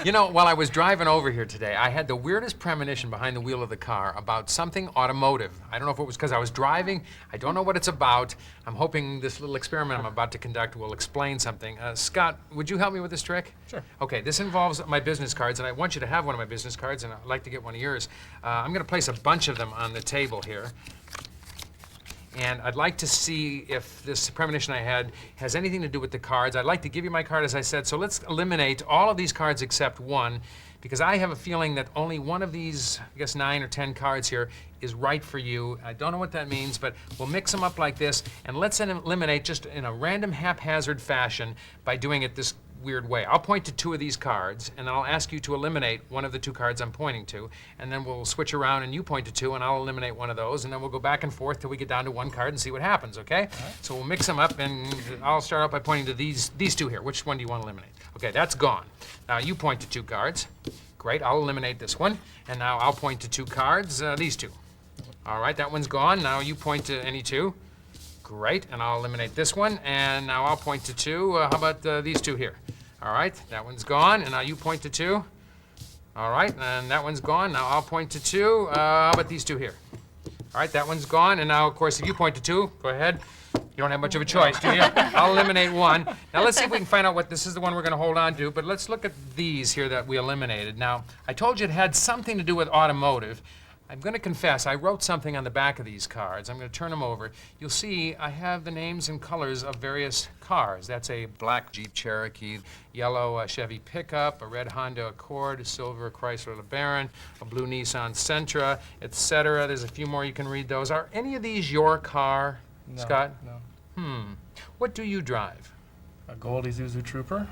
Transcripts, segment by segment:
You know, while I was driving over here today, I had the weirdest premonition behind the wheel of the car about something automotive. I don't know if it was because I was driving. I don't know what it's about. I'm hoping this little experiment I'm about to conduct will explain something. Scott, would you help me with this trick? Sure. Okay, this involves my business cards, and I want you to have one of my business cards, and I'd like to get one of yours. I'm going to place a bunch of them on the table here. And I'd like to see if this premonition I had has anything to do with the cards. I'd like to give you my card, as I said, so let's eliminate all of these cards except one, because I have a feeling that only one of these, I guess 9 or 10 cards here, is right for you. I don't know what that means, but we'll mix them up like this, and let's eliminate just in a random, haphazard fashion by doing it this weird way. I'll point to 2 of these cards, and then I'll ask you to eliminate one of the 2 cards I'm pointing to, and then we'll switch around and you point to 2, and I'll eliminate one of those, and then we'll go back and forth till we get down to 1 card and see what happens, okay? So we'll mix them up, and I'll start out by pointing to these 2 here. Which one do you want to eliminate? Okay, that's gone. Now you point to 2 cards. Great, I'll eliminate this one, and now I'll point to 2 cards, these 2. All right, that one's gone. Now you point to any 2. Great, and I'll eliminate this one, and now I'll point to 2. How about these 2 here? All right, that one's gone, and now you point to 2. All right, and that one's gone. Now I'll point to 2. How about these 2 here? All right, that one's gone, and now, of course, if you point to 2, go ahead. You don't have much of a choice, do you? I'll eliminate one. Now let's see if we can find out what this is the one we're going to hold on to, but let's look at these here that we eliminated. Now, I told you it had something to do with automotive. I'm going to confess, I wrote something on the back of these cards. I'm going to turn them over. You'll see I have the names and colors of various cars. That's a black Jeep Cherokee, yellow Chevy pickup, a red Honda Accord, a silver Chrysler LeBaron, a blue Nissan Sentra, etc. There's a few more, you can read those. Are any of these your car, No, Scott? No. What do you drive? A Gold Isuzu Trooper.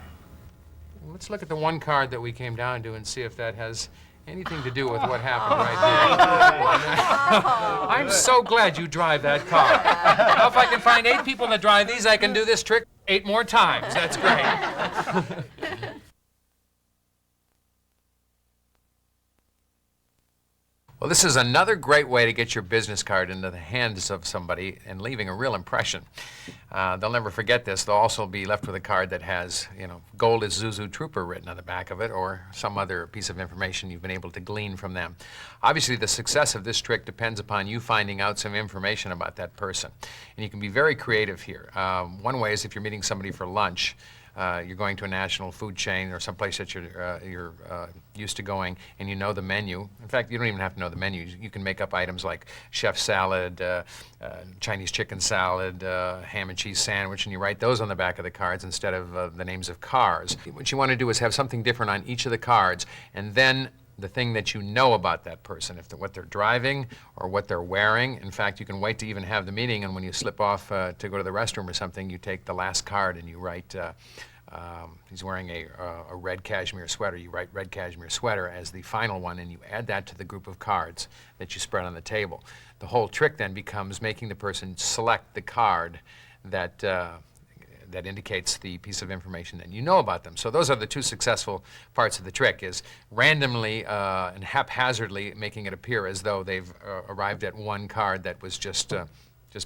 Let's look at the one card that we came down to and see if that has anything to do with what happened right there. I'm so glad you drive that car. Now, if I can find 8 people that drive these, I can do this trick 8 more times. That's great. Well, this is another great way to get your business card into the hands of somebody and leaving a real impression. They'll never forget this. They'll also be left with a card that has, you know, Gold Isuzu Trooper written on the back of it, or some other piece of information you've been able to glean from them. Obviously, the success of this trick depends upon you finding out some information about that person. And you can be very creative here. One way is if you're meeting somebody for lunch. You're going to a national food chain or someplace that you're used to going, and you know the menu. In fact, you don't even have to know the menu. You can make up items like chef salad, Chinese chicken salad, ham and cheese sandwich, and you write those on the back of the cards instead of the names of cars. What you want to do is have something different on each of the cards, and then the thing that you know about that person, what they're driving or what they're wearing. In fact, you can wait to even have the meeting, and when you slip off to go to the restroom or something, you take the last card and you write, he's wearing a red cashmere sweater. You write red cashmere sweater as the final one, and you add that to the group of cards that you spread on the table. The whole trick then becomes making the person select the card that that indicates the piece of information that you know about them. So those are the 2 successful parts of the trick, is randomly and haphazardly making it appear as though they've arrived at one card that was just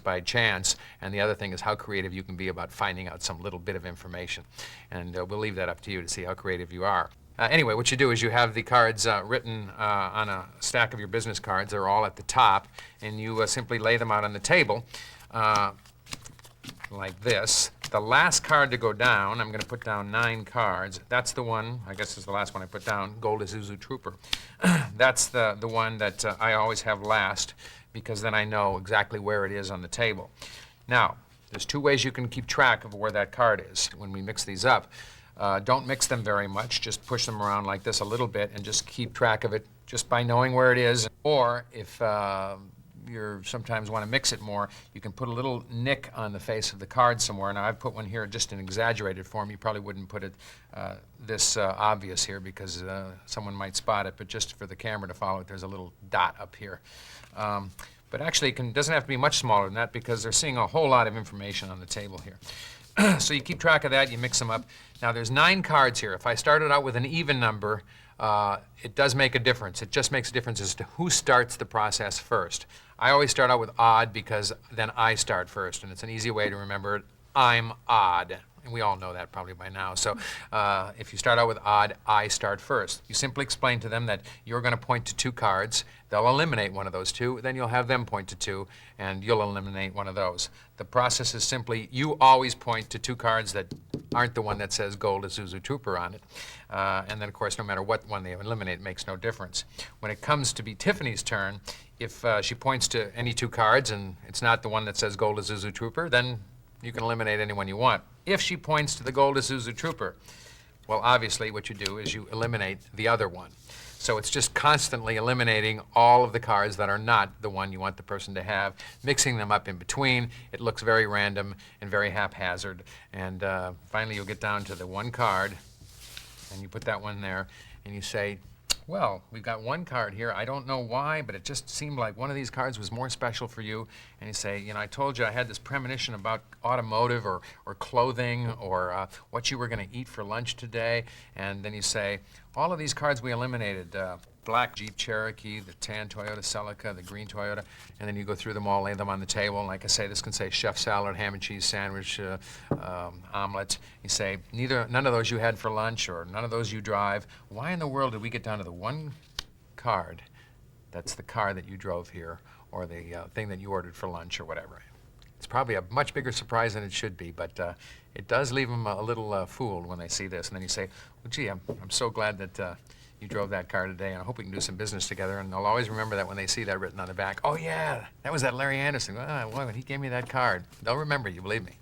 by chance, and the other thing is how creative you can be about finding out some little bit of information. And we'll leave that up to you to see how creative you are. Anyway, what you do is you have the cards written on a stack of your business cards. They're all at the top, and you simply lay them out on the table like this. The last card to go down, I'm going to put down 9 cards. That's the one, I guess is the last one I put down, Gold Isuzu Trooper. That's the one that I always have last, because then I know exactly where it is on the table. Now, there's 2 ways you can keep track of where that card is when we mix these up. Don't mix them very much, just push them around like this a little bit and just keep track of it just by knowing where it is. Or if you sometimes want to mix it more, you can put a little nick on the face of the card somewhere. Now, I've put one here just in exaggerated form. You probably wouldn't put it this obvious here because someone might spot it, but just for the camera to follow it, there's a little dot up here. But actually, it doesn't have to be much smaller than that because they're seeing a whole lot of information on the table here. So you keep track of that, you mix them up. Now, there's 9 cards here. If I started out with an even number, it does make a difference. It just makes a difference as to who starts the process first. I always start out with odd because then I start first, and it's an easy way to remember it. I'm odd. And we all know that probably by now. So if you start out with odd, I start first. You simply explain to them that you're going to point to 2 cards. They'll eliminate one of those 2. Then you'll have them point to 2, and you'll eliminate one of those. The process is simply you always point to 2 cards that aren't the one that says Gold Isuzu Trooper on it. And then, of course, no matter what one they eliminate, it makes no difference. When it comes to be Tiffany's turn, if she points to any 2 cards and it's not the one that says Gold Isuzu Trooper, then you can eliminate anyone you want. If she points to the Gold Isuzu Trooper, well, obviously what you do is you eliminate the other one. So it's just constantly eliminating all of the cards that are not the one you want the person to have, mixing them up in between. It looks very random and very haphazard. And finally you'll get down to the 1 card, and you put that one there, and you say, well, we've got 1 card here. I don't know why, but it just seemed like one of these cards was more special for you. And you say, you know, I told you I had this premonition about automotive or clothing or what you were going to eat for lunch today. And then you say, all of these cards we eliminated. Black Jeep Cherokee, the tan Toyota Celica, the green Toyota, and then you go through them all, lay them on the table, and like I say, this can say chef salad, ham and cheese sandwich, omelet. You say, none of those you had for lunch, or none of those you drive. Why in the world did we get down to the 1 card that's the car that you drove here, or the thing that you ordered for lunch, or whatever? It's probably a much bigger surprise than it should be, but it does leave them a little fooled when they see this, and then you say, well, gee, I'm so glad that you drove that car today, and I hope we can do some business together. And they'll always remember that when they see that written on the back. Oh, yeah, that was that Larry Anderson. Well, he gave me that card. They'll remember you, believe me.